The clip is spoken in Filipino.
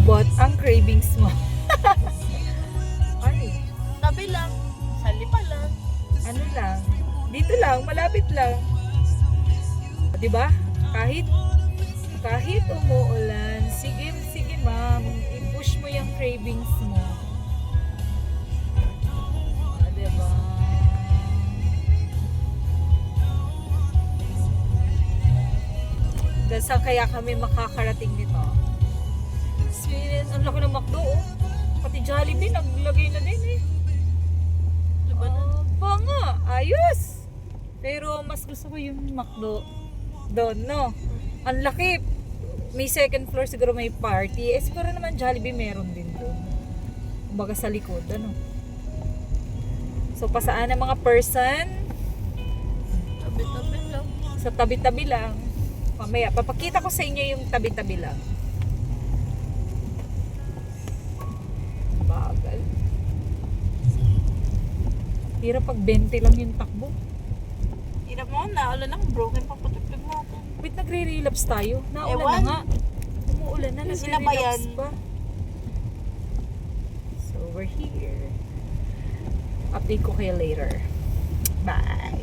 abot ang cravings mo. Ano? Tabi lang. Salipa lang. Ano lang? Dito lang, malapit lang. 'Di ba? Kahit umuulan, sige ma'am, i-push mo yung cravings mo. Ah, 'di ba? Dahil saan kaya kami makakarating nito? Sweden, ang laki ng McDo, oh. Pati Jollibee, naglagay na din eh. Diba na? Pa nga, ayos. Pero mas gusto ko yung McDo doon, no? Ang laki. May second floor, siguro may party. Eh, siguro naman Jollibee meron din doon. Kumbaga sa likod, ano? So, pasaan ang mga person? Tabi-tabi lang. Sa tabi-tabi lang. Mamaya, papakita ko sa inyo yung tabi-tabi lang. Bagal. Hirap pag 20 lang yung takbo. Hirap mo, naulan lang. Broken pa patupig mo ako. Wait, nagre-relapse tayo. Naulan Ewan. na nga. Umuulan na, Kasi na ba nagre-relapse yan? pa. So, we're here. Update ko kayo later. Bye!